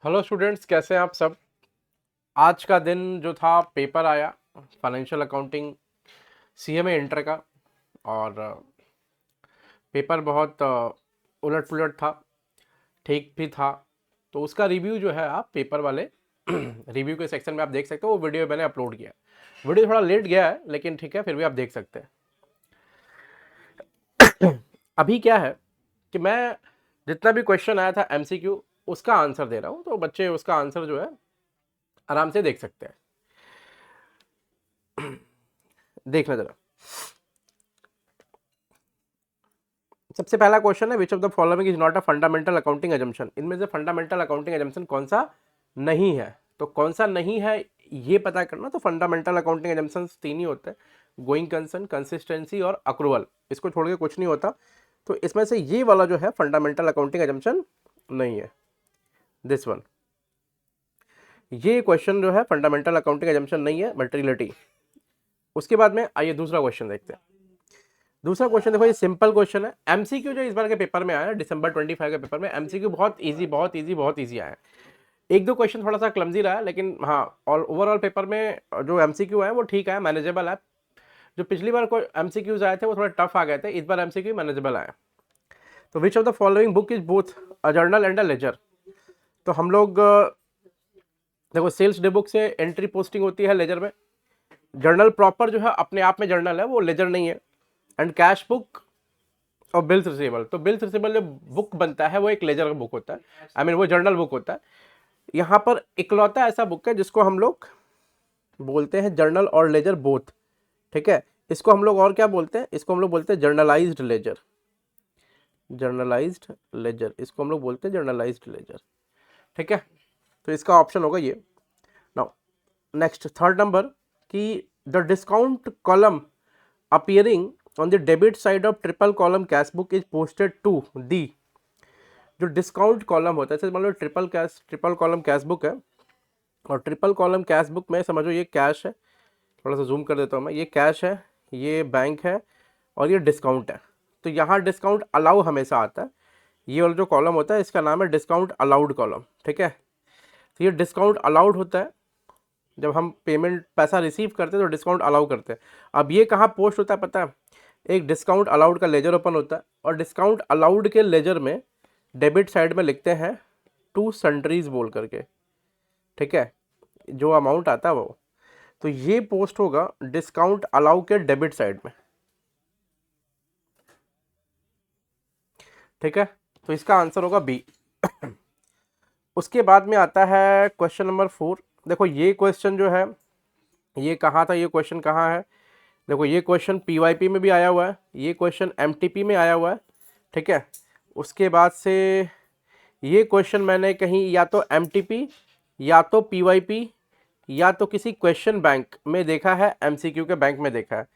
Hello students, कैसे हैं आप सब। आज का दिन जो था, पेपर आया फाइनेंशियल अकाउंटिंग सीएमए इंटर का। और पेपर बहुत उलट पुलट था, ठीक भी था। तो उसका रिव्यू जो है आप पेपर वाले रिव्यू के सेक्शन में आप देख सकते हो। वो वीडियो मैंने अपलोड किया है। वीडियो थोड़ा लेट गया है लेकिन ठीक है, फिर भी आप देख सकते हैं। अभी क्या है कि मैं जितना भी क्वेश्चन आया था एमसीक्यू, उसका आंसर दे रहा हूँ। तो बच्चे उसका आंसर जो है आराम से देख सकते हैं। देखना जरा। सबसे पहला क्वेश्चन है, विच of the following is not a fundamental accounting assumption. इनमें से फंडामेंटल अकाउंटिंग एजम्पशन कौन सा नहीं है। तो कौन सा नहीं है ये पता करना। तो फंडामेंटल अकाउंटिंग एजम्पशन तीन ही होते हैं, गोइंग कंसर्न, कंसिस्टेंसी और अक्रूवल। इसको छोड़ के कुछ नहीं होता। तो इसमें से ये वाला जो है फंडामेंटल अकाउंटिंग एजम्पशन नहीं है, दिस वन। ये क्वेश्चन जो है फंडामेंटल अकाउंटिंग एजम्पशन नहीं है, मटेरियलिटी। उसके बाद में आइए दूसरा क्वेश्चन देखते हैं। दूसरा क्वेश्चन देखो, ये सिंपल क्वेश्चन है। एमसीक्यू जो इस बार के पेपर में आया है, दिसंबर 25 के पेपर में, एमसीक्यू बहुत इजी बहुत इजी बहुत इजी आया है। एक दो क्वेश्चन थोड़ा सा क्लमजी रहा है, लेकिन हाँ, और ओवरऑल पेपर में जो एमसीक्यू है वो ठीक है, मैनेजेबल है। जो पिछली बार कोई एमसीक्यूज आए थे वो थोड़े टफ आ गए थे, इस बार एमसीक्यू मैनेजेबल आया। तो which of the following book is both a journal and a ledger. तो हम लोग देखो, सेल्स डे बुक से एंट्री पोस्टिंग होती है लेजर में। जर्नल प्रॉपर जो है अपने आप में जर्नल है, वो लेजर नहीं है। एंड कैश बुक और बिल्स रिसीवेबल, तो बिल्स रिसीवेबल जो बुक बनता है वो एक लेजर का बुक होता है, वो जर्नल बुक होता है। यहाँ पर इकलौता ऐसा बुक है जिसको हम लोग बोलते हैं जर्नल और लेजर बोथ। ठीक है, इसको हम लोग और क्या बोलते हैं, इसको हम लोग बोलते हैं जर्नलाइज्ड लेजर। जर्नलाइज्ड लेजर, इसको हम लोग बोलते हैं जर्नलाइज्ड लेजर। ठीक है, तो इसका ऑप्शन होगा ये। नाउ नेक्स्ट, थर्ड नंबर, कि the discount column appearing on the debit side of triple column cash book is posted to the। जो डिस्काउंट कॉलम होता है, जैसे मान लो ट्रिपल कॉलम कैश बुक है, और ट्रिपल कॉलम कैश बुक में समझो ये कैश है। थोड़ा सा जूम कर देता हूँ मैं, ये कैश है, ये बैंक है, और ये डिस्काउंट है। तो यहाँ डिस्काउंट अलाउ हमेशा आता है। ये वाला जो कॉलम होता है इसका नाम है डिस्काउंट अलाउड कॉलम। ठीक है, तो ये डिस्काउंट अलाउड होता है। जब हम पेमेंट पैसा रिसीव करते हैं तो डिस्काउंट अलाउ करते हैं। अब ये कहाँ पोस्ट होता है पता है, एक डिस्काउंट अलाउड का लेजर ओपन होता है, और डिस्काउंट अलाउड के लेजर में डेबिट साइड में लिखते हैं टू सन्ड्रीज बोल करके। ठीक है, जो अमाउंट आता है वो, तो ये पोस्ट होगा डिस्काउंट अलाउ के डेबिट साइड में। ठीक है, तो इसका आंसर होगा बी। उसके बाद में आता है क्वेश्चन नंबर 4। देखो ये क्वेश्चन जो है, ये कहाँ था, ये क्वेश्चन कहाँ है। देखो ये क्वेश्चन पीवाईपी में भी आया हुआ है, ये क्वेश्चन एमटीपी में आया हुआ है। ठीक है, उसके बाद से ये क्वेश्चन मैंने कहीं या तो एमटीपी या तो पीवाईपी या तो किसी क्वेश्चन बैंक में देखा है, एमसीक्यू के बैंक में देखा है।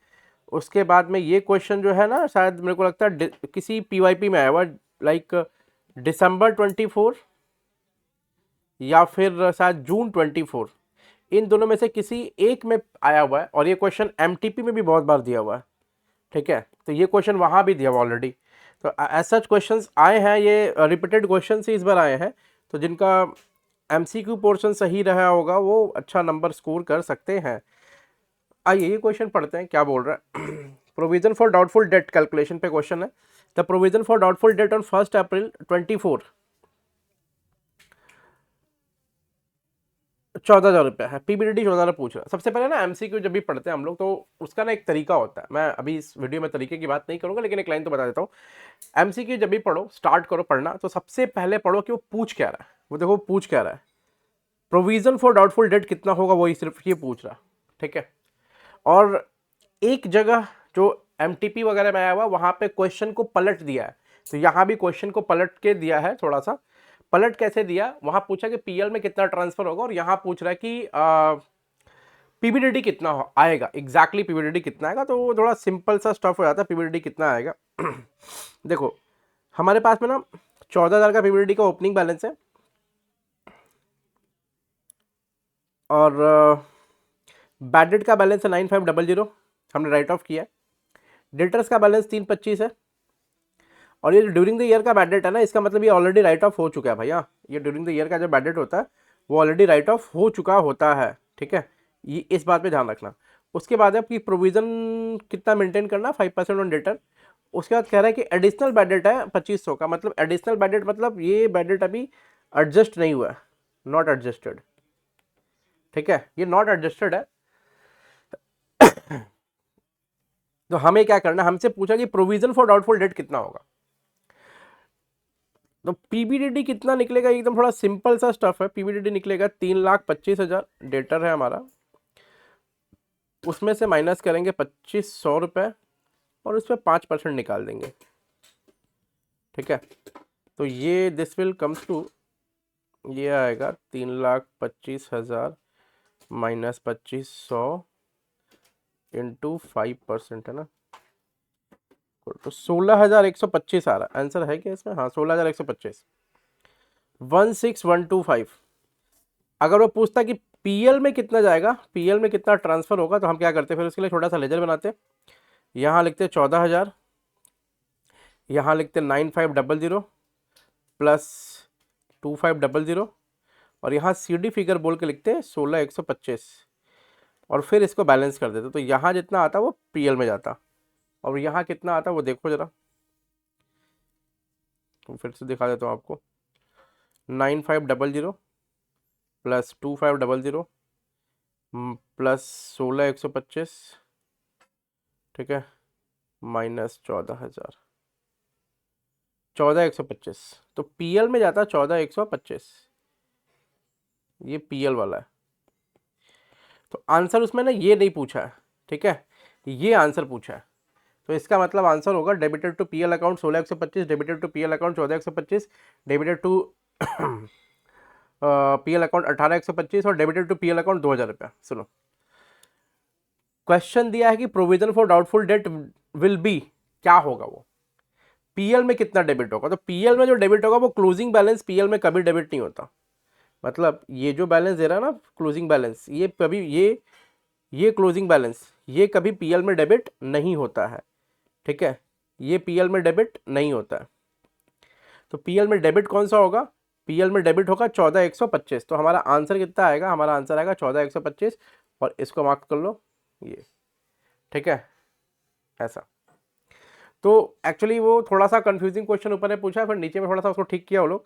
उसके बाद में ये क्वेश्चन जो है ना, शायद मेरे को लगता है किसी पीवाईपी में आया हुआ, लाइक दिसंबर 24 या फिर शायद जून 24। इन दोनों में से किसी एक में आया हुआ है, और ये क्वेश्चन एमटीपी में भी बहुत बार दिया हुआ है। ठीक है, तो ये क्वेश्चन वहाँ भी दिया हुआ ऑलरेडी। तो एज सच क्वेश्चंस आए हैं, ये रिपीटेड क्वेश्चन से इस बार आए हैं। तो जिनका एमसीक्यू पोर्शन सही रहा होगा वो अच्छा नंबर स्कोर कर सकते हैं। आइए ये क्वेश्चन पढ़ते हैं क्या बोल रहा है। Provision for doubtful debt calculation पे क्वेश्चन है। The provision for doubtful debt on 1 अप्रैल 24 14,000 रुपया है। पीबीडीटी 14,000 पूछ रहा है। सबसे पहले ना एमसीक्यू जब भी पढ़ते हैं हम लोग, तो उसका ना एक तरीका होता है। मैं अभी इस वीडियो में तरीके की बात नहीं करूंगा, लेकिन एक लाइन तो बता देता हूँ। एमसीक्यू जब भी पढ़ो, स्टार्ट करो पढ़ना, तो सबसे पहले पढ़ो कि वो पूछ क्या रहा है। वो देखो पूछ क्या रहा है, प्रोविजन फॉर डाउटफुल डेट कितना होगा, वही सिर्फ ये पूछ रहा। ठीक है, और एक जगह जो एमटीपी वगैरह में आया हुआ वहां पे क्वेश्चन को पलट दिया है। तो यहाँ भी क्वेश्चन को पलट के दिया है। थोड़ा सा पलट कैसे दिया, वहां पूछा कि पीएल में कितना ट्रांसफर होगा, और यहाँ पूछ रहा है कि पीबीडीटी कितना आएगा, एग्जैक्टली पीबीडीटी कितना आएगा। तो वो थोड़ा सिंपल सा स्टफ हो जाता है, पीबीडीटी कितना आएगा। देखो हमारे पास में ना 14,000 का पीबीडीटी का ओपनिंग बैलेंस है, और बैड डेट का बैलेंस है 9500, हमने राइट ऑफ किया है। डेटर्स का बैलेंस 325 है, और ये ड्यूरिंग द ईयर का बैड डेट है ना, इसका मतलब ये ऑलरेडी राइट ऑफ हो चुका है भैया। ये ड्यूरिंग द ईयर का जो बैड डेट होता है वो ऑलरेडी राइट ऑफ हो चुका होता है, ठीक है, ये इस बात पे ध्यान रखना। उसके बाद आपकी प्रोविजन कितना मेंटेन करना, 5% ऑन डेटर। उसके बाद कह रहा है कि एडिशनल बैड डेट है 2500 का, मतलब एडिशनल बैड डेट मतलब ये बैड डेट अभी एडजस्ट नहीं हुआ है, नॉट एडजस्टेड, ठीक है, ये नॉट एडजस्टेड है। तो हमें क्या करना, हमसे पूछा कि प्रोविजन फॉर डाउटफुल डेट कितना होगा। तो पीबीडीडी कितना निकलेगा, एकदम थोड़ा सिंपल सा स्टफ है। पीबीडीडी निकलेगा 3,25,000 डेटर है हमारा, उसमें से माइनस करेंगे 2500 रुपये और उस पर 5% निकाल देंगे, ठीक है। तो ये दिस विल कम्स टू, ये आएगा 3,25,000 माइनस 2500 इंटू 5% है ना, तो 16,125 आ रहा है। आंसर है क्या इसमें, हाँ 16,125, 16,125। अगर वो पूछता कि पीएल में कितना जाएगा, पीएल में कितना ट्रांसफर होगा, तो हम क्या करते, फिर उसके लिए छोटा सा लेजर बनाते। यहाँ लिखते 14,000, यहाँ लिखते 9,500 प्लस 2,500 और यहाँ सीडी फिगर बोल के लिखते 16,125 और फिर इसको बैलेंस कर देते। तो यहाँ जितना आता वो पीएल में जाता और यहाँ कितना आता वो देखो जरा, तो फिर से दिखा देता हूँ आपको। 9,500 प्लस 2,500 प्लस 16,125, ठीक है, माइनस 14,000, 14,125। तो पीएल में जाता 14,125, ये पीएल वाला है। तो आंसर उसमें ना ये नहीं पूछा है, ठीक है, ये आंसर पूछा है। तो इसका मतलब आंसर होगा debited to PL account 16,125, debited to PL account 14,125, debited to PL account 18,125 और डेबिटेड टू पीएल अकाउंट 2,000 रुपया। सुनो, क्वेश्चन दिया है कि provision for doubtful debt will be, क्या होगा वो, पीएल में कितना डेबिट होगा। तो पीएल में जो डेबिट होगा वो क्लोजिंग बैलेंस पीएल में कभी डेबिट नहीं होता। मतलब ये जो बैलेंस दे रहा है ना क्लोजिंग बैलेंस, ये कभी ये क्लोजिंग बैलेंस ये कभी पीएल में डेबिट नहीं होता है, ठीक है, ये पीएल में डेबिट नहीं होता है। तो पीएल में डेबिट कौन सा होगा, पीएल में डेबिट होगा 14,125। तो हमारा आंसर कितना आएगा, हमारा आंसर आएगा 14,125 और इसको मार्क कर लो ये, ठीक है, ऐसा। तो एक्चुअली वो थोड़ा सा कंफ्यूजिंग क्वेश्चन ऊपर ने पूछा है, फिर नीचे में थोड़ा सा उसको ठीक किया वो लोग।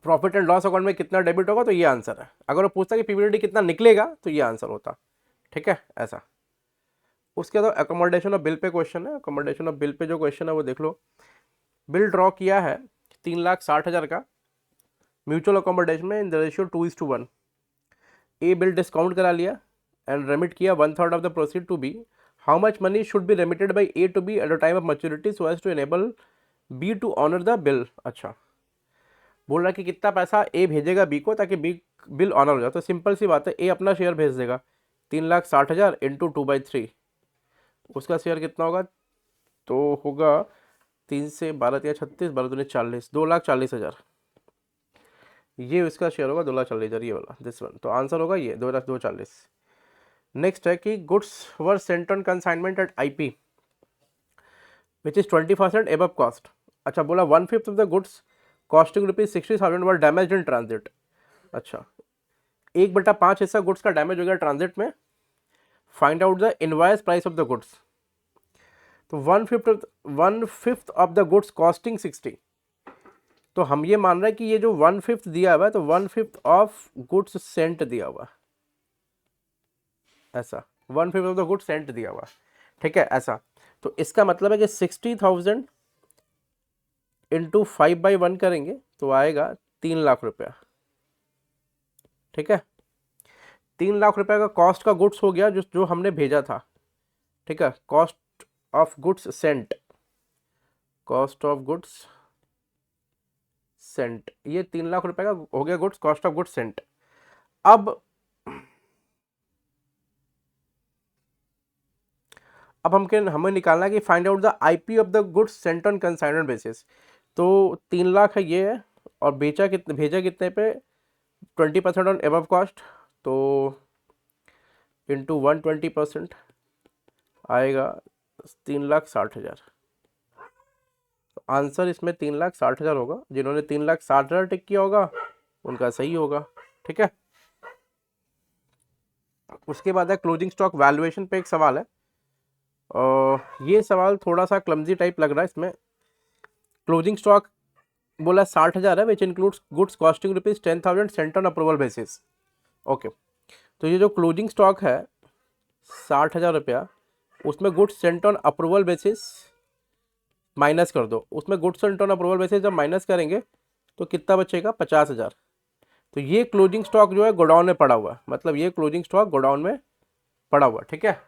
प्रॉफिट एंड लॉस अकाउंट में कितना डेबिट होगा, तो ये आंसर है। अगर वो पूछता कि पीबीडीटी कितना निकलेगा तो ये आंसर होता, ठीक है, ऐसा। उसके बाद accommodation of bill pay question है। अकोमोडेशन ऑफ बिल पे जो क्वेश्चन है वो देख लो। बिल ड्रॉ किया है 3,60,000 का म्यूचुअल अकोमोडेशन में in the ratio 2:1। A bill discount करा लिया एंड रेमिट किया 1/3 of the proceed to B. How much money should be remitted by A to B at the time of maturity so as to enable B to honour the bill. अच्छा, बोल रहा है कि कितना पैसा ए भेजेगा B को ताकि बी बिल ऑनर हो जाए। तो सिंपल सी बात है, ए अपना शेयर भेज देगा 3,60,000 इंटू 2/3, उसका शेयर कितना होगा, तो होगा 3 से 12 या 36, 12×2 = 40, 2,40,000। ये इसका शेयर होगा 2,40,000, ये वाला दिस वन। तो आंसर होगा ये 2,40,000। नेक्स्ट है कि goods were sent on consignment at IP which is 20% above cost. अच्छा, बोला 1/5 of the goods costing ₹60,000 were damage in transit. अच्छा, 1/5 हिस्सा गुड्स का डैमेज हो गया ट्रांजिट में। Find out the invoice price of the goods. तो 1/5 ऑफ द गुड्स कॉस्टिंग 60। तो हम ये मान रहे हैं कि ये जो 1/5 दिया हुआ है तो 1/5 ऑफ गुड्स सेंट दिया हुआ, ऐसा 1/5 ऑफ द गुड्स सेंट दिया हुआ, ठीक है, ऐसा। तो इसका मतलब है कि 60,000 इंटू 5/1 करेंगे तो आएगा 3,00,000 रुपया, ठीक है। 3,00,000 रुपया का कॉस्ट का गुड्स हो गया जो जो हमने भेजा था, ठीक है, cost of goods Saint, cost of goods Saint, ये 3,00,000 रुपए का हो गया goods cost of goods Saint. अब हमें निकालना है कि find out the IP of the goods Saint on consignment basis. तो 3,00,000 है ये है और भेजा कितने पे, 20% ऑन एबव कॉस्ट, तो इंटू 120% आएगा 3,60,000। आंसर इसमें 3,60,000 होगा। जिन्होंने 3,60,000 टिक किया होगा उनका सही होगा। ठीक है, उसके बाद है क्लोजिंग स्टॉक वैल्यूएशन पे एक सवाल है, और ये सवाल थोड़ा सा क्लमजी टाइप लग रहा है। इसमें क्लोजिंग स्टॉक बोला 60,000 है, which includes goods costing ₹10,000 Saint on approval basis. Okay, तो ये जो क्लोजिंग स्टॉक है 60,000 रुपया, उसमें goods Saint on approval basis minus कर दो। उसमें goods Saint on approval basis जब माइनस करेंगे तो कितना बचेगा? 50,000। तो ये क्लोजिंग स्टॉक जो है गोडाउन में पड़ा हुआ है, मतलब ये क्लोजिंग स्टॉक गोडाउन में पड़ा हुआ है। ठीक है,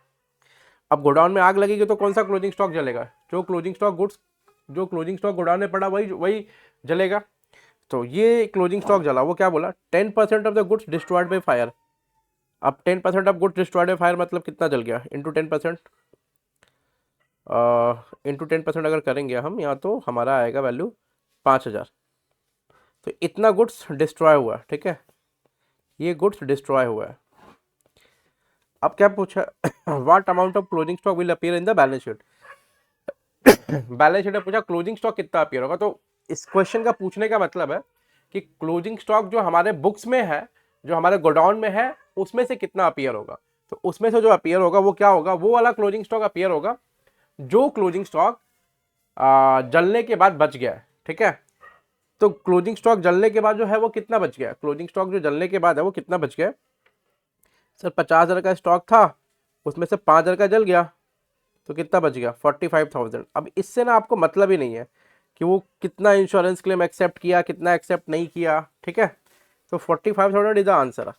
अब गोडाउन में आग लगेगी तो कौन सा क्लोजिंग स्टॉक जलेगा? जो क्लोजिंग स्टॉक गोडाउन में पड़ा वही वही जलेगा। तो ये क्लोजिंग स्टॉक जला, वो क्या बोला? 10% of the goods destroyed by fire. अब 10% of goods destroyed by fire मतलब कितना जल गया? इंटू 10%, इंटू 10% अगर करेंगे हम यहाँ, तो हमारा आएगा वैल्यू 5,000। तो इतना गुड्स डिस्ट्रॉय हुआ है। ठीक है, ये गुड्स डिस्ट्रॉय हुआ है। अब क्या पूछा? What amount of closing stock will appear in the balance sheet. Balance sheet में पूछा क्लोजिंग स्टॉक कितना अपीयर होगा। तो इस क्वेश्चन का पूछने का मतलब है कि क्लोजिंग स्टॉक जो हमारे बुक्स में है, जो हमारे गोडाउन में है, उसमें से कितना अपीयर होगा। तो उसमें से जो अपीयर होगा वो क्या होगा? वो वाला क्लोजिंग स्टॉक अपीयर होगा जो क्लोजिंग स्टॉक जलने के बाद बच गया है। ठीक है, तो क्लोजिंग स्टॉक जलने के बाद जो है वो कितना बच गया? क्लोजिंग स्टॉक जो जलने के बाद है वो कितना बच गया? सर 50,000 का स्टॉक था, उसमें से 5,000 का जल गया, तो कितना बच गया? 45,000। अब इससे ना आपको मतलब ही नहीं है कि वो कितना इंश्योरेंस क्लेम एक्सेप्ट किया, कितना एक्सेप्ट नहीं किया। ठीक है, तो 45,000 इज द आंसर।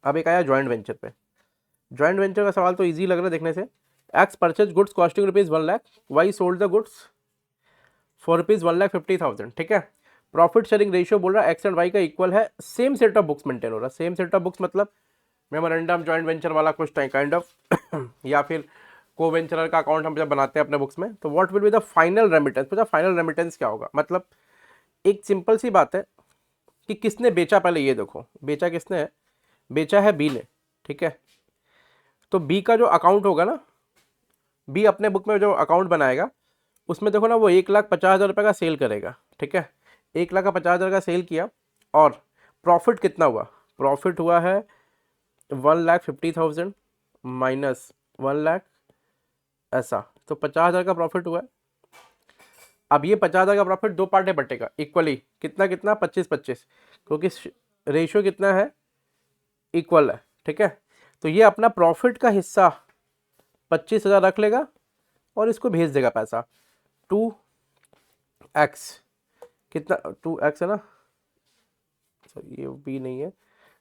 अब एक आया ज्वाइंट वेंचर पे। ज्वाइंट वेंचर का सवाल तो इजी लग रहा है देखने से। X purchase goods costing ₹1,00,000, Y sold the goods for ₹1,50,000। ठीक है, प्रॉफिट शेयरिंग रेशियो बोल रहा है एक्स एंड वाई का इक्वल है, same set of books maintain हो रहा है। सेम सेट ऑफ बुक्स मतलब मेमोरेंडम ज्वाइंट वेंचर वाला कुछ टाइम काइंड ऑफ या फिर को वेंचरर का अकाउंट हम जब बनाते हैं अपने बुक्स में। तो what will be the final remittance. पूछा फाइनल रेमिटेंस क्या होगा। मतलब एक सिंपल सी बात है कि किसने बेचा, पहले ये देखो बेचा किसने है। बेचा है बी ने। ठीक है, तो बी का जो अकाउंट होगा ना, बी अपने बुक में जो अकाउंट बनाएगा उसमें देखो ना, वो 1,50,000 रुपये का सेल करेगा। ठीक है, 1,50,000 का सेल किया, और प्रॉफिट कितना हुआ? प्रॉफिट हुआ है 1,50,000 माइनस 1,00,000, ऐसा। तो 50,000 का प्रॉफिट हुआ है। अब ये 50,000 का प्रॉफिट दो पार्ट में बटेगा इक्वली, कितना कितना? 25-25, क्योंकि रेशियो कितना है? इक्वल है। ठीक है, तो ये अपना प्रॉफिट का हिस्सा 25,000 रख लेगा और इसको भेज देगा पैसा 2x। कितना? 2x है ना, सॉरी ये बी नहीं है,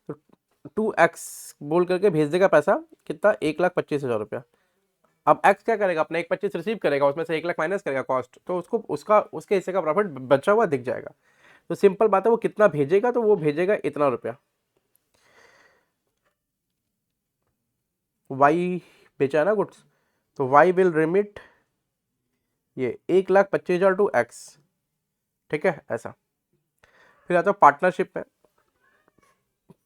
तो 2x बोल करके भेज देगा पैसा। कितना? 1,25,000 रुपया। अब x क्या करेगा? अपना 1,25 रिसीव करेगा, उसमें से 1,00,000 माइनस करेगा कॉस्ट, तो उसको उसके हिस्से का प्रॉफिट बचा हुआ दिख जाएगा। तो सिंपल बात है, वो कितना भेजेगा? तो वो भेजेगा इतना रुपया। y बेचा है ना गुड्स, तो y विल रिमिट ये 1,25,000 टू x। ठीक है, ऐसा। फिर आता है पार्टनरशिप में।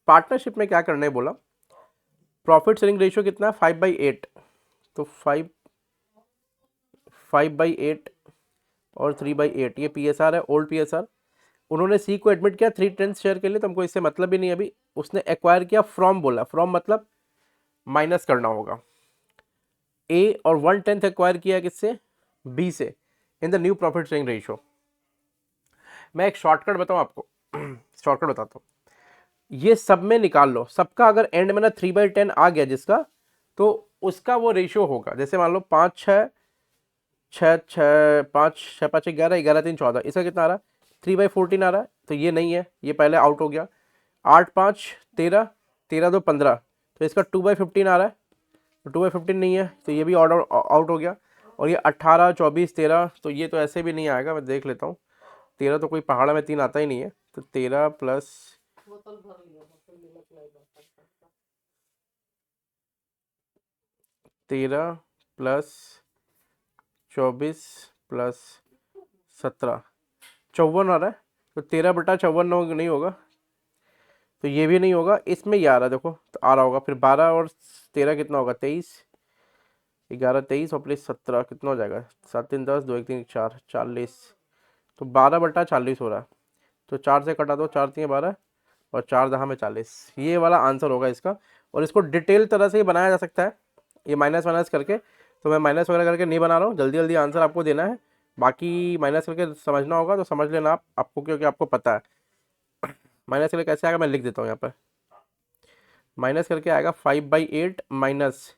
पार्टनरशिप में क्या करना है बोला? प्रॉफिट शेयरिंग रेशियो कितना है? 5/8। तो 5/8 और 3/8, ये PSR है, ओल्ड PSR। उन्होंने सी को एडमिट किया 3/10 शेयर के लिए, तो हमको इससे मतलब ही नहीं अभी। उसने एक्वायर किया फ्रॉम बोला, फ्रॉम मतलब माइनस करना होगा। ए और 1/10 एक्वायर किया किससे? बी से, in the new profit sharing ratio. मैं एक शॉर्टकट बताऊं आपको, शॉर्टकट बताता हूँ। ये सब में निकाल लो, सबका अगर एंड में ना 3/10 आ गया जिसका, तो उसका वो रेशियो होगा। जैसे मान लो 5 6 5 6 5 11 11 3 14, इसका कितना आ रहा है? 3/14 आ रहा है, तो ये नहीं है, ये पहले आउट हो गया। 8 5 13, 13 2 15, तो इसका 2/15 आ रहा है, तो 2/15 नहीं है, तो ये भी आउट हो गया। और ये 18 24 13, तो ये तो ऐसे भी नहीं आएगा, मैं देख लेता हूँ। 13 तो कोई पहाड़ में 3 आता ही नहीं है, तो 13 प्लस 13 प्लस 24 प्लस 17, 54 आ रहा है। तो 13/54 नहीं होगा, तो ये भी नहीं होगा। इसमें ये आ रहा है देखो, तो आ रहा होगा। फिर 12 और 13 कितना होगा? 23, 11 23 और प्लस 17 कितना हो जाएगा, 7 3 10, 2 1 3 4, 40। तो 12/40 हो रहा है। तो 4 से कटा दो, 4 3 12 और 4 दहा में 40। ये वाला आंसर होगा इसका। और इसको डिटेल तरह से ही बनाया जा सकता है, ये माइनस माइनस करके। तो मैं माइनस वगैरह करके नहीं बना रहा हूँ, जल्दी जल्दी आंसर आपको देना है। बाकी माइनस करके समझना होगा तो समझ लेना आप, आपको क्योंकि आपको पता है। माइनस करके कैसे आएगा मैं लिख देता हूँ यहाँ पर। माइनस करके आएगा 5/8 माइनस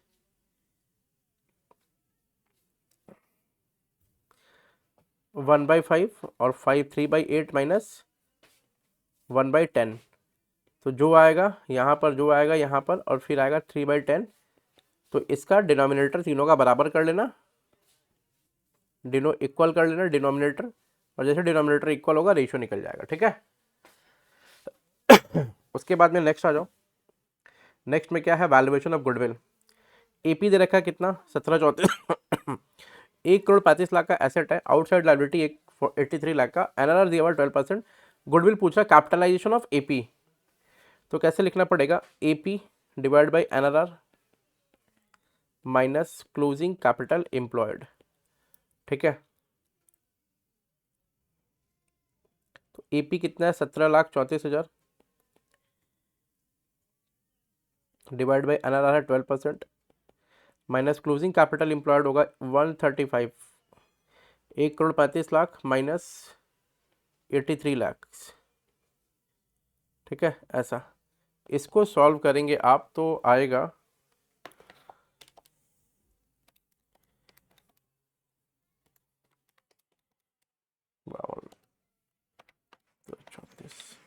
1/5 और 5 3/8 माइनस 1/10। तो जो आएगा यहाँ पर, जो आएगा यहाँ पर, और फिर आएगा 3/10। तो इसका डिनोमिनेटर तीनों का बराबर कर लेना, इक्वल कर लेना डिनोमिनेटर। और जैसे डिनोमिनेटर इक्वल होगा रेशियो निकल जाएगा, ठीक है। उसके बाद में नेक्स्ट आ जाओ। नेक्स्ट में क्या है, वैल्यूएशन ऑफ गुडविल। एपी दे रखा है कितना, 1734। 1,35,00,000 का एसेट है, आउटसाइड लाइबिलिटी 83 लाख का, एनआरआर दिया हुआ 12%। गुडविल पूछा कैपिटलाइजेशन ऑफ एपी। तो कैसे लिखना पड़ेगा, AP divide by NRR minus closing capital employed, ठीक है। तो एपी कितना है, 17,34,000 डिवाइड बाई एनआरआर है 12% माइनस क्लोजिंग कैपिटल एम्प्लॉयड होगा 135। 1,35,00,000 माइनस 83 लाख, ठीक है। ऐसा इसको सॉल्व करेंगे आप तो आएगा बावन 34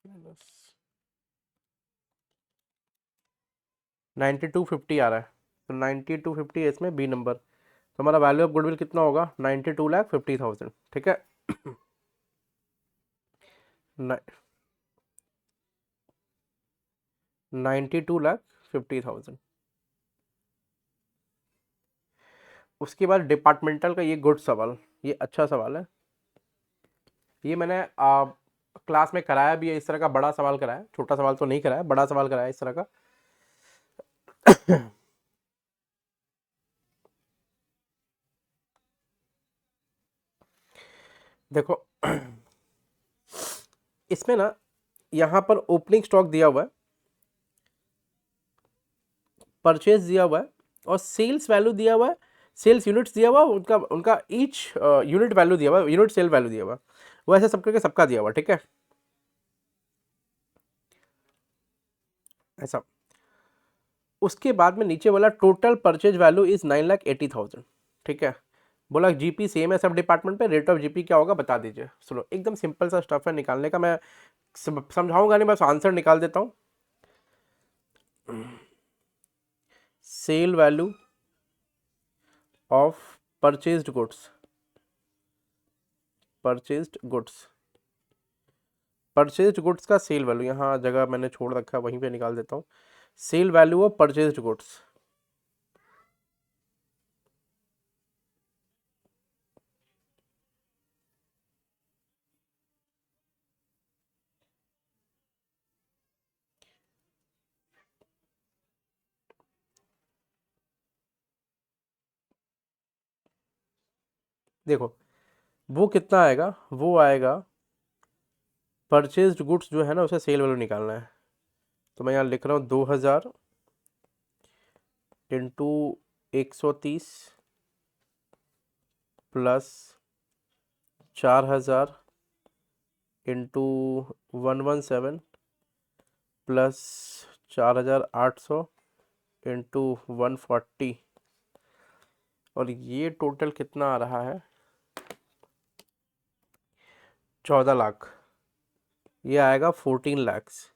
माइनस 9250 आ रहा है। तो 9250 इसमें बी नंबर। तो हमारा वैल्यू ऑफ गुडविल कितना होगा, 92,50,000, ठीक है। 92,50,000। उसके बाद डिपार्टमेंटल का ये गुड सवाल, ये अच्छा सवाल है। ये मैंने क्लास में कराया भी है, इस तरह का बड़ा सवाल कराया, छोटा सवाल तो नहीं कराया, बड़ा सवाल कराया इस तरह का। देखो इसमें ना यहाँ पर ओपनिंग स्टॉक दिया हुआ है, परचेज दिया हुआ है और सेल्स वैल्यू दिया हुआ है, सेल्स यूनिट्स दिया हुआ है, उनका उनका ईच यूनिट वैल्यू दिया हुआ है, यूनिट सेल वैल्यू दिया हुआ है, वो ऐसे सब करके सबका दिया हुआ है, ठीक है। ऐसा उसके बाद में नीचे वाला टोटल परचेज वैल्यू इज 9,80,000, ठीक है। बोला जीपी सेम है सब डिपार्टमेंट पे, रेट ऑफ जीपी क्या होगा बता दीजिए। सुनो एकदम सिंपल सा स्टफ है निकालने का, मैं समझाऊंगा नहीं, बस आंसर निकाल देता हूँ। Sale value of purchased goods, purchased goods, purchased goods का सेल वैल्यू, यहाँ जगह मैंने छोड़ रखा है वहीं पे निकाल देता हूँ। Sale value of purchased goods, देखो वो कितना आएगा, वो आएगा परचेज्ड गुड्स जो है ना उसे सेल वैल्यू निकालना है। तो मैं यहाँ लिख रहा हूँ 2,000 into 130 plus 4,000 into 117 plus 4,800 into 140 और ये टोटल कितना आ रहा है, 14 लाख। ये आएगा 14 लैक्स।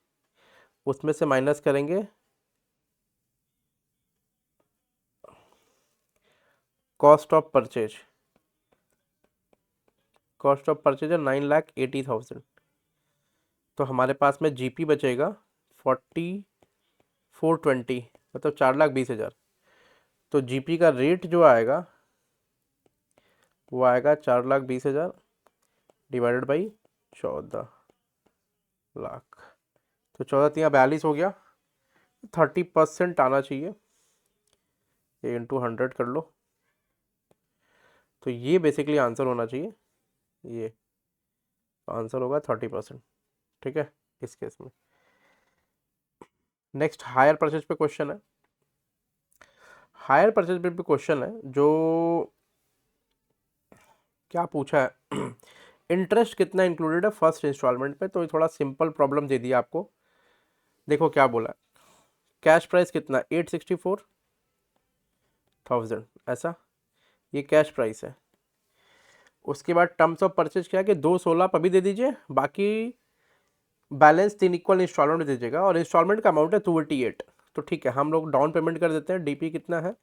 उसमें से माइनस करेंगे cost of purchase, cost of purchase है 9,80,000। तो हमारे पास में जीपी बचेगा 4420, मतलब 4,20,000। तो जीपी का रेट जो आएगा वो आएगा 4,20,000 डिवाइडेड बाई 14 लाख। तो 14 3 42 हो गया, 30% आना चाहिए। ये इंटू 100 कर लो, तो ये बेसिकली आंसर होना चाहिए, ये आंसर होगा 30%। ठीक है इस केस में। नेक्स्ट हायर परचेज पे क्वेश्चन है। हायर परचेज पे भी क्वेश्चन है जो क्या पूछा है इंटरेस्ट कितना इंक्लूडेड है फर्स्ट इंस्टॉलमेंट पे, तो ये थोड़ा सिंपल प्रॉब्लम दे दिया आपको। देखो क्या बोला, कैश प्राइस कितना 864,000 ऐसा, ये कैश प्राइस है। उसके बाद टर्म्स ऑफ परचेज क्या है कि 2/16 अभी दे दीजिए, बाकी बैलेंस 3 इक्वल इंस्टॉलमेंट में दीजिएगा, और इंस्टॉलमेंट का अमाउंट है 288। तो ठीक है हम लोग डाउन पेमेंट कर देते हैं। डीपी कितना है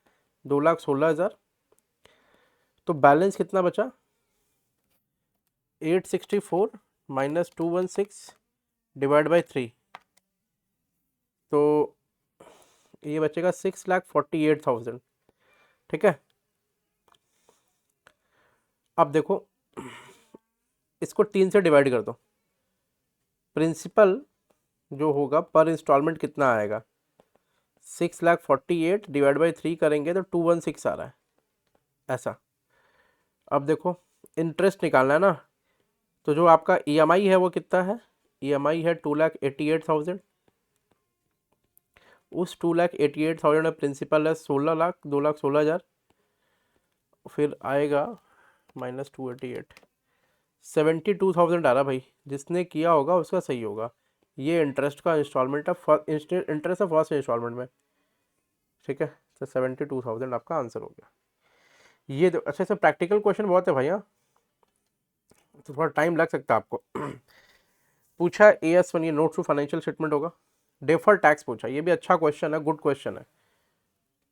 2,16,000, तो बैलेंस कितना बचा 864 माइनस 216 डिवाइड बाई 3, तो ये बचेगा 6,48,000। ठीक है अब देखो इसको 3 से डिवाइड कर दो, प्रिंसिपल जो होगा पर इंस्टॉलमेंट कितना आएगा 6,48,000 डिवाइड बाई 3 करेंगे तो 216 आ रहा है ऐसा। अब देखो इंटरेस्ट निकालना है ना, तो जो आपका ईएमआई है वो कितना है, ईएमआई है 2,88,000, उस 2,88,000 में प्रिंसिपल है 16 लाख 2,16,000, फिर आएगा माइनस 288, 72,000 आ रहा भाई। जिसने किया होगा उसका सही होगा। ये इंटरेस्ट का इंस्टॉलमेंट है, इंटरेस्ट है फर्स्ट इंस्टॉलमेंट में। ठीक है तो 72,000 आपका आंसर हो गया। ये अच्छा से प्रैक्टिकल क्वेश्चन बहुत है भैया, तो थोड़ा टाइम लग सकता है आपको। पूछा AS1, ये नोट टू फाइनेंशियल स्टेटमेंट होगा। डेफर टैक्स पूछा, ये भी अच्छा क्वेश्चन है, गुड क्वेश्चन है,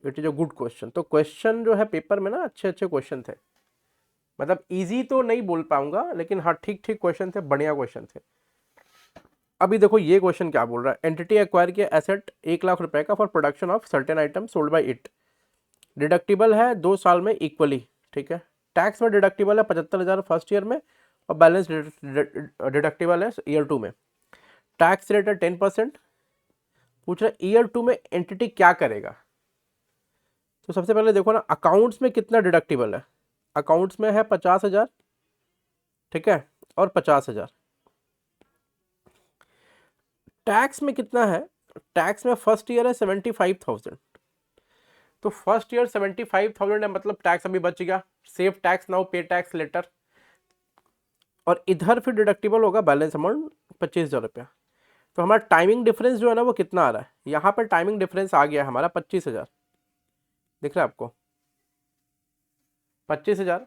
it is a good question. तो क्वेश्चन जो है पेपर में ना अच्छे अच्छे क्वेश्चन थे, मतलब इजी तो नहीं बोल पाऊंगा लेकिन हाँ ठीक ठीक क्वेश्चन थे, बढ़िया क्वेश्चन थे। अभी देखो ये क्वेश्चन क्या बोल रहा है, एंटिटी एक्वायर किया एसेट 1,00,000 रुपए का for production of certain item sold by it, deductible है 2 साल में इक्वली। ठीक है टैक्स में डिडक्टिबल है 75,000 फर्स्ट ईयर में, और बैलेंस डिडक्टिबल है ईयर 2 में। टैक्स रेट है 10%। पूछ रहा है ईयर 2 में एंटिटी क्या करेगा। तो सबसे पहले देखो ना अकाउंट्स में कितना डिडक्टिबल है, अकाउंट्स में है 50,000, ठीक है, और 50,000। टैक्स में कितना है, टैक्स में फर्स्ट ईयर है 75,000, तो फर्स्ट ईयर 75,000 है, मतलब टैक्स अभी बच गया, सेव टैक्स नाउ पे टैक्स लेटर। और इधर फिर डिडक्टिबल होगा बैलेंस अमाउंट 25,000 रुपया। तो हमारा टाइमिंग डिफरेंस जो है ना वो कितना आ रहा है, यहाँ पर टाइमिंग डिफरेंस आ गया हमारा 25,000, दिख रहा है आपको 25,000।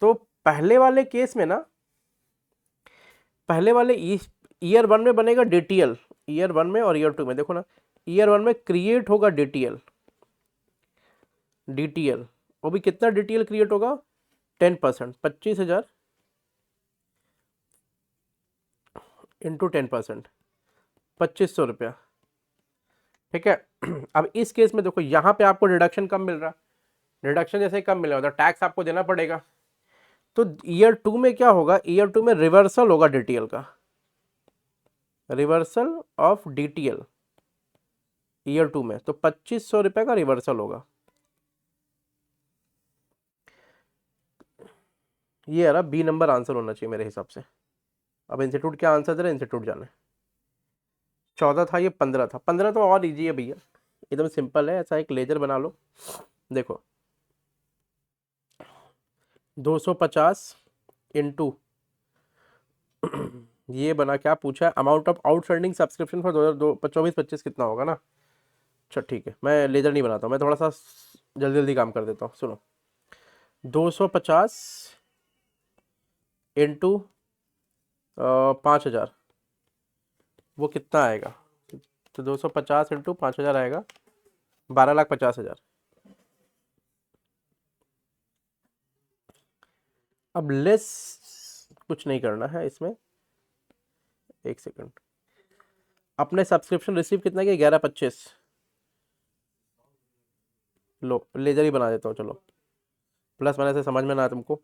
तो पहले वाले केस में ना, पहले वाले ईयर 1 में बनेगा DTL, ईयर 1 में और ईयर 2 में देखो ना, ईयर 1 में क्रिएट होगा DTL, वो भी कितना DTL क्रिएट होगा 10%, 25,000 इंटू 10%, 2,500 रुपया। ठीक है अब इस केस में देखो यहाँ पे आपको डिडक्शन कम मिल रहा, डिडक्शन जैसे कम मिल रहा है तो टैक्स आपको देना पड़ेगा। तो ईयर 2 में क्या होगा, ईयर 2 में रिवर्सल होगा DTL का, रिवर्सल ऑफ DTL ईयर 2 में, तो 2,500 रुपए का रिवर्सल होगा। ये यार बी नंबर आंसर होना चाहिए मेरे हिसाब से। अब इंस्टीट्यूट क्या आंसर दे रहा है, इंस्टीट्यूट जाने। 14 था, ये 15 था, 15 तो और इजी है भैया, एकदम सिंपल है। ऐसा एक लेजर बना लो, देखो 250 इंटू ये बना, क्या पूछा है, amount of outstanding subscription for 2024-25 कितना होगा ना। अच्छा ठीक है मैं लेजर नहीं बनाता हूँ, मैं थोड़ा सा जल्दी जल्दी काम कर देता हूँ। सुनो 250 इंटू 5,000, वो कितना आएगा, तो 250 इंटू 5,000 आएगा 12,50,000। अब लेस कुछ नहीं करना है इसमें, एक सेकंड, अपने सब्सक्रिप्शन रिसीव कितना किया 11,25, लो लेजर ही बना देता हूँ चलो, प्लस माइनस से समझ में ना आया तुमको।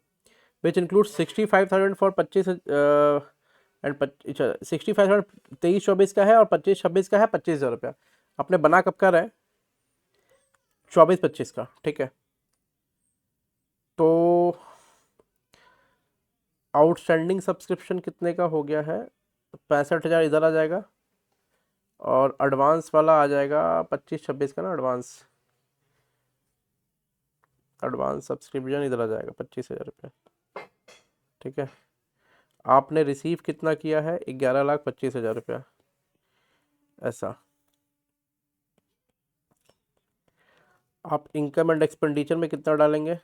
विच इंक्लूड 65,000 फॉर 25 एंड 65,000 23-24 का है, और 25-26 का है 25,000 रुपया। अपने बना कब का रहा है 24-25 का, ठीक है। तो आउटस्टैंडिंग सब्सक्रिप्शन कितने का हो गया है, 65,000 इधर आ जाएगा, और एडवांस वाला आ जाएगा 25-26 का ना, एडवांस सब्सक्रिप्शन इधर आ जाएगा 25,000 रुपये, ठीक है। आपने रिसीव कितना किया है, 11,25,000 रुपया, ऐसा। आप इनकम एंड एक्सपेंडिचर में कितना डालेंगे,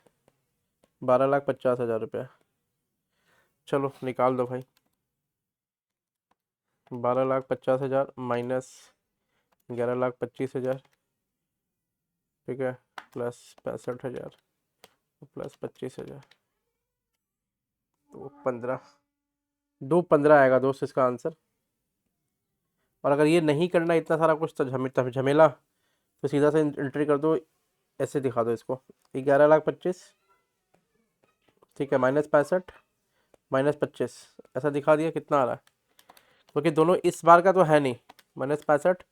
12,50,000 रुपया। चलो निकाल दो भाई, 12,50,000 माइनस 11,25,000, ठीक है, प्लस 65,000 प्लस 25,000, तो 215 आएगा दोस्त इसका आंसर। और अगर ये नहीं करना इतना सारा कुछ तो झमेला, तो सीधा से एंट्री कर दो, ऐसे दिखा दो इसको, 11,25,000, ठीक है, माइनस 65 माइनस 25, ऐसा दिखा दिया, कितना आ रहा है, क्योंकि दोनों इस बार का तो है नहीं, माइनस 65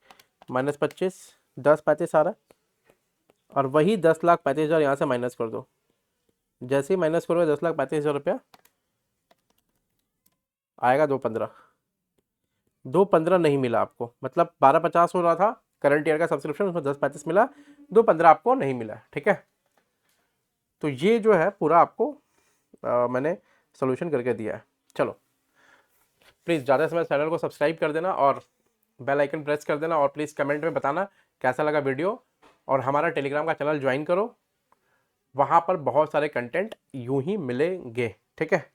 माइनस 25, 10-35 आ रहा है, और वही 10,35,000 यहाँ से माइनस कर दो, जैसे ही माइनस करोगे 10,35,000 रुपया आएगा, 215 नहीं मिला आपको, मतलब 12,50 हो रहा था करंट ईयर का सब्सक्रिप्शन, उसमें 10,35 मिला, 215 आपको नहीं मिला, ठीक है। तो ये जो है पूरा आपको मैंने सोल्यूशन करके दिया है। चलो प्लीज़ ज़्यादा समय चैनल को सब्सक्राइब कर देना और बेल आइकन प्रेस कर देना, और प्लीज़ कमेंट में बताना कैसा लगा वीडियो, और हमारा टेलीग्राम का चैनल ज्वाइन करो, वहाँ पर बहुत सारे कंटेंट यूं ही मिलेंगे, ठीक है।